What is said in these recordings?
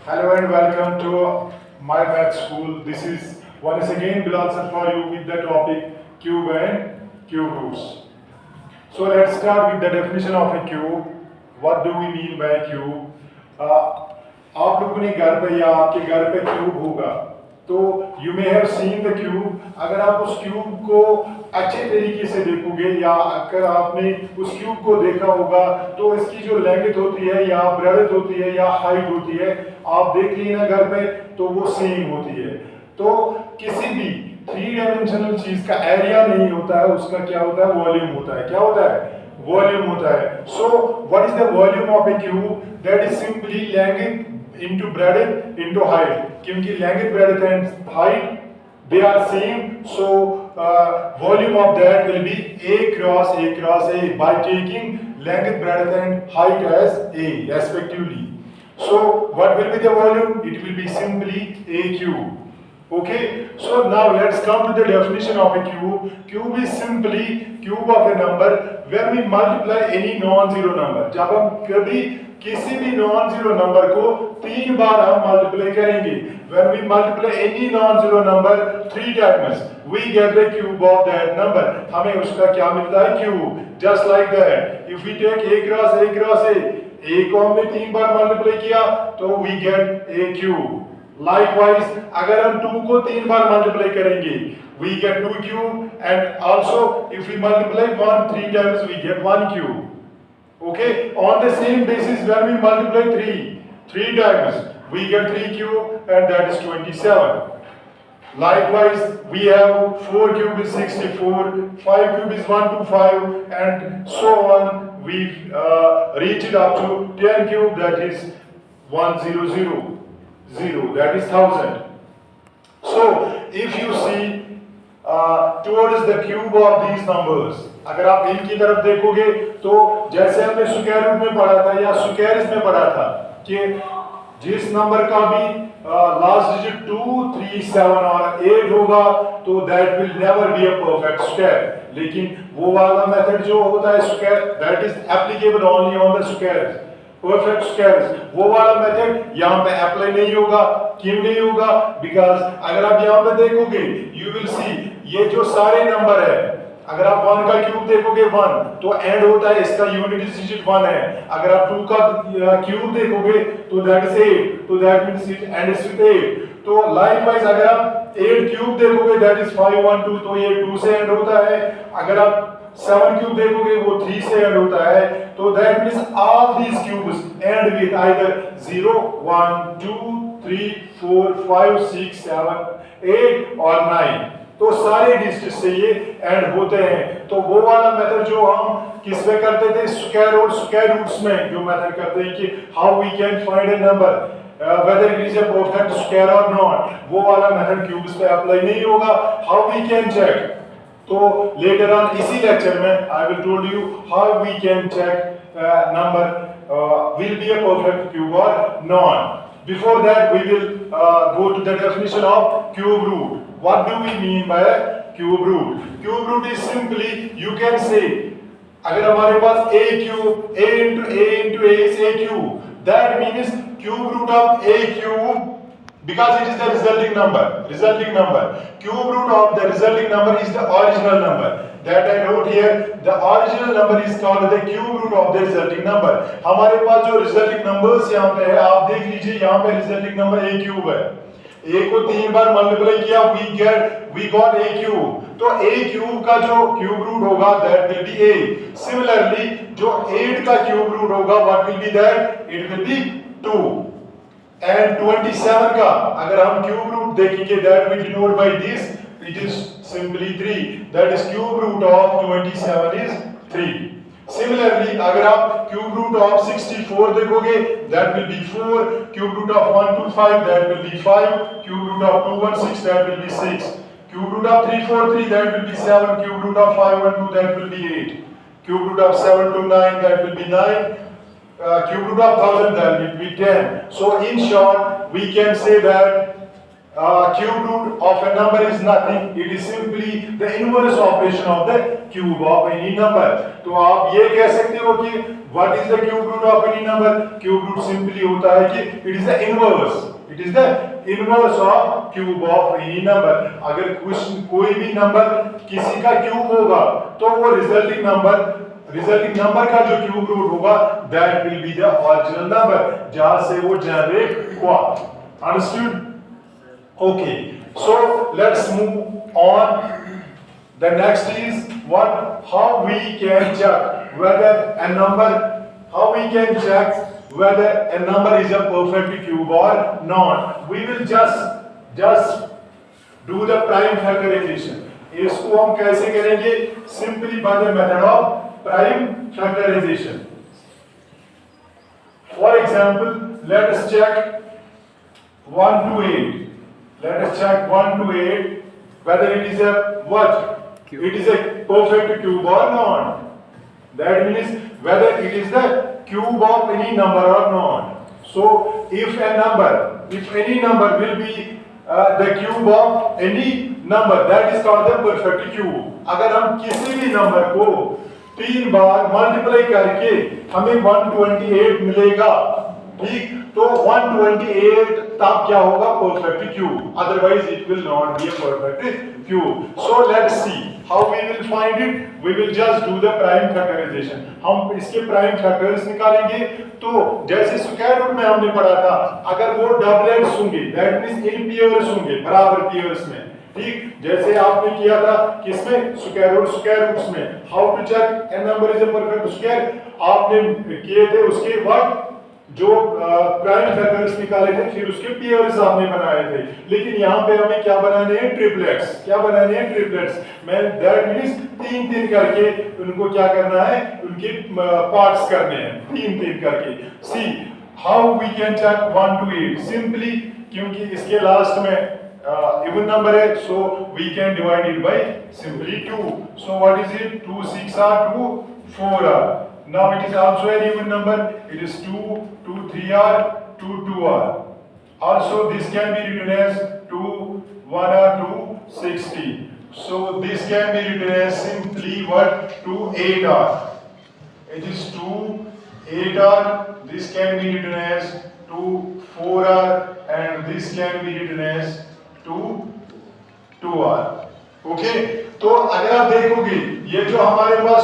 Hello and welcome to my math school. This is once again Bilal sir for you with the topic cube and cube roots. So let's start with the definition of a cube. What do we mean by cube? आप लोगों ने घर पे या आपके घर पे cube होगा तो you may have seen the cube. अगर आप उस क्यूब को अच्छे तरीके से देखोगे या अगर आपने उस क्यूब को देखा होगा तो इसकी जो लेंथ होती है या ब्रेड्थ होती है या हाइट होती है आप देख लिए ना घर पे तो वो सेम होती है. तो किसी भी थ्री डायमेंशनल चीज का एरिया नहीं होता है, उसका क्या होता है, वॉल्यूम होता है. क्या होता है? वॉल्यूम होता है. So what is the volume of A cube? That is simply length into breadth into height. क्योंकि length, breadth and height they are same, so volume of that will be a cross a by taking length, breadth and height as a respectively. So what will be the volume? It will be simply a cube. Okay, so now let's come to the definition of a cube. Cube is simply cube of a number when we multiply any non-zero number. जब हम कभी किसी भी non zero number को तीन बार हम multiply करेंगे. when we multiply any non-zero number three times we get the cube of that number. हमें उसका क्या मिलता है? Cube. just like that if we take a cross a को हमने तीन बार मल्टीप्लाई किया तो we get a cube. likewise अगर हम 2 को तीन बार मल्टीप्लाई करेंगे we get 2 cube and also if we multiply 1 3 times we get 1 cube. Okay, on the same basis when we multiply 3 times we get 3 cube and that is 27. Likewise we have 4 cube is 64, 5 cube is 125 and so on. We reach it up to 10 cube that is 1000, that is 1000. So if you see towards the cube of these numbers, अगर आप इनकी तरफ देखोगे तो जैसे हमने square root में पढ़ा था या स्क्वायर्स में पढ़ा था कि जिस नंबर का भी लास्ट डिजिट 2 3 7 और 8 होगा तो that will never be a perfect square. लेकिन वो वाला मेथड जो होता है square that is applicable only on the squares, perfect squares. वो वाला मेथड यहाँ पे अप्लाई नहीं होगा. क्यों नहीं होगा? बिकॉज अगर आप यहाँ पे देखोगे यू विल सी ये जो सारे नंबर है अगर आप 1 का क्यूब देखोगे 1 तो एंड होता है इसका यूनिट डिजिट 1 है. अगर आप 2 का क्यूब देखोगे तो दैट इज 8 तो that means it ends with 8. तो लाइकवाइज अगर आप 8 क्यूब देखोगे दैट इज 5 1 2 तो ये 2 से एंड होता है. अगर आप 7 क्यूब देखोगे वो 3 से एंड होता है. तो that means all these cubes end with either 0 1 2 3 4 5 6 7 8 और 9. तो सारे डिजिट से ये एंड होते हैं. तो वो वाला मेथड जो हम किस में करते थे स्क्वायर और स्क्वायर रूट्स में जो मेथड करते हैं कि how we can find a number whether it is a perfect square और नॉट, वो वाला मेथड क्यूब्स पे अप्लाई नहीं होगा. How we can check? तो लेटर ऑन इसी लेक्चर में I will told you how we can check number will be a perfect cube और not. Before that we will go to the definition of cube root. What do we mean by cube root? Cube root is simply you can say अगर हमारे पास a cube a into a is a cube, that means cube root of a cube because it is the resulting number. Cube root of the resulting number is the original number that I wrote here. The original number is called the cube root of the resulting number. हमारे पास जो resulting numbers यहाँ पे है आप देख लीजिए यहाँ पे resulting number a cube है. a को तीन बार मल्टीप्लाई किया we got a cube. तो a cube का जो cube root होगा that will be a. Similarly जो 8 का cube root होगा what will be that? It will be 2. And 27 का अगर हम cube root देखेंगे that we denote by this, it is simply 3. That is cube root of 27 is 3. Similarly अगर आप cube root of 64 देखोगे that will be 4. Cube root of 125 that will be 5. Cube root of 216 that will be 6. Cube root of 343 that will be 7. Cube root of 512 that will be 8. Cube root of 729 that will be 9. Cube root of 1000 that will be 10. So in short we can say that cube root of a number is nothing, it is simply the inverse operation of the cube of any number. तो आप ये कह सकते हो कि what is the cube root of any number? Cube root simply होता है कि it is the inverse. It is the inverse of cube of any number. अगर कोई भी नंबर किसी का क्यूब होगा तो वो रिजल्टिंग नंबर का जो क्यूब रूट होगा that will be the original number जहां से वो जनरेट हुआ. Understood? Okay, so let's move on. The next is what? How we can check whether a number is a perfect cube or not. We will just do the prime factorization. इसको हम कैसे करेंगे? Simply by the method of prime factorization. For example, let us check 1 to 8. Let us check 1 to 8 whether it is a what? Cube. It is a perfect cube or not. That means whether it is the cube of any number or not. So if any number will be the cube of any number, that is called the perfect cube. अगर हम किसी भी number को 3 बार multiply करके हमें 128 मिलेगा, ठीक, तो 128 तब क्या होगा? Perfect cube. Otherwise it will not be a perfect cube. So let's see how we will find it. We will just do the prime factorization. हम इसके प्राइम फैक्टर्स निकालेंगे. तो जैसे स्क्वायर रूट में हमने पढ़ा था, अगर वो डबलेट्स होंगे दैट मींस इन पेयर्स होंगे, बराबर पेयर्स में, ठीक, जैसे आपने किया था किसमें? स्क्वायर रूट्स में. How to check a number is a perfect square? आपने किए थे उसके बाद जो प्राइम फैक्टर्स निकाले थे, फिर उसके पेयर्स आपने बनाए थे. लेकिन यहाँ पे हमें क्या बनाने हैं? ट्रिपलेट्स. मैं दैट मींस 3 करके उनको क्या करना है? उनके पार्ट्स करने हैं 3 करके. See how we can check 1 to 8. Simply क्योंकि इसके लास्ट में even number है, so we can divide it by simply 2. So what is it? 2 6 are 2, 4 are. Now it is also an even number. It is 2 2 3 are 2 2 are. Also this can be written as 2 1 are 2 60. So this can be written as simply what? 2 8 are. It is 2 8 are. This can be written as 2 4 are, and this can be written as 2 are. Okay, तो अगर आप देखोगे ये जो हमारे पास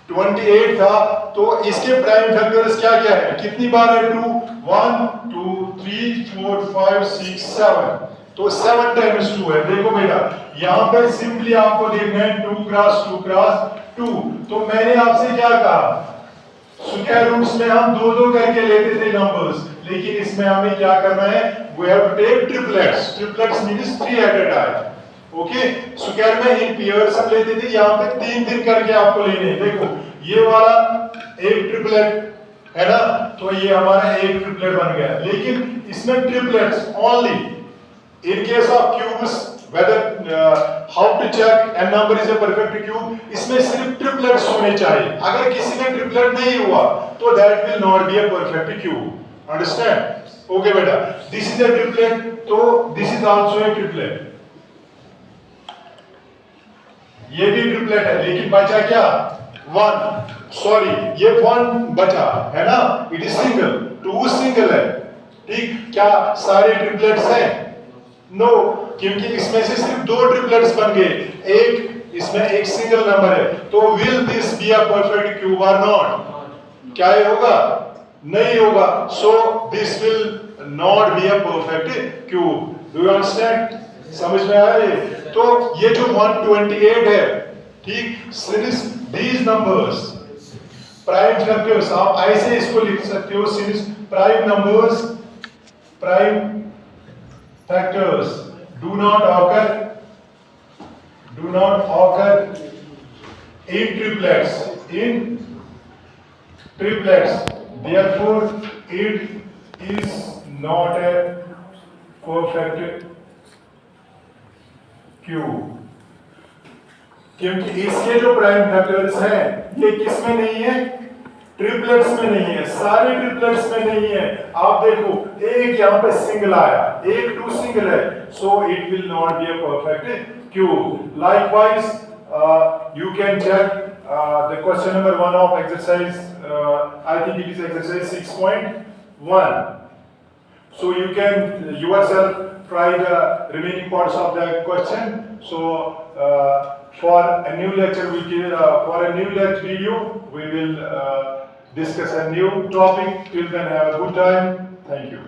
28 था, तो इसके प्राइम फैक्टर्स क्या क्या है? कितनी बार है? 2 1 2 3 4 5 6 7. तो 7 times 2 है. देखो बेटा यहाँ पे सिंपली आपको देखना है 2 क्रॉस 2 क्रॉस 2. तो मैंने आपसे क्या कहा? स्क्वायर रूट्स में हम 2 करके लेते थे नंबर्स, लेकिन इसमें हमें क्या करना है? We have to take triplets. Triplets means 3 at a time. Okay, square में इन पेयर्स हम लेते थे, यहाँ पे 3 करके आपको लेने हैं. देखो ये वाला एक ट्रिपलेट है ना, तो ये हमारा एक ट्रिपलेट बन गया. लेकिन इसमें triplets only in case of cubes, whether how to check a number is a perfect cube, इसमें सिर्फ ट्रिपलेट्स होने चाहिए. अगर किसी में ट्रिपलेट नहीं हुआ तो that will not be a perfect cube. Understand? Okay बेटा, this is a triplet, तो this is also a triplet. ये भी ट्रिपलेट है, लेकिन बचा क्या? 1. सॉरी, ये 1 बचा है ना. It is single. 2 सिंगल है, ठीक. क्या सारे ट्रिपलेट्स हैं? नो, क्योंकि इसमें से सिर्फ 2 ट्रिपलेट्स बन गए. इसमें एक सिंगल नंबर है. तो will this B a perfect cube और नॉट? क्या ये होगा? नहीं होगा. So this will not be a perfect cube. Do you understand? समझ में आया ये? तो ये जो 128 है, ठीक, since these numbers prime factors, आप ऐसे इसको लिख सकते हो, since prime numbers, prime factors do not occur in triplets, therefore it is not a perfect cube. क्योंकि इसके जो प्राइम फैक्टर्स हैं ये किस में नहीं है? ट्रिपलेट्स में नहीं है, सारे ट्रिपलेट्स में नहीं है। आप देखो एक यहाँ पे सिंगल आया, एक टू सिंगल है, so it will not be a perfect cube. Likewise you can check the question number 1 of exercise, I think it is exercise 6.1. So you can yourself try the remaining parts of the question. So for a new lecture for a new lecture video we will discuss a new topic. Till then, have a good time. Thank you.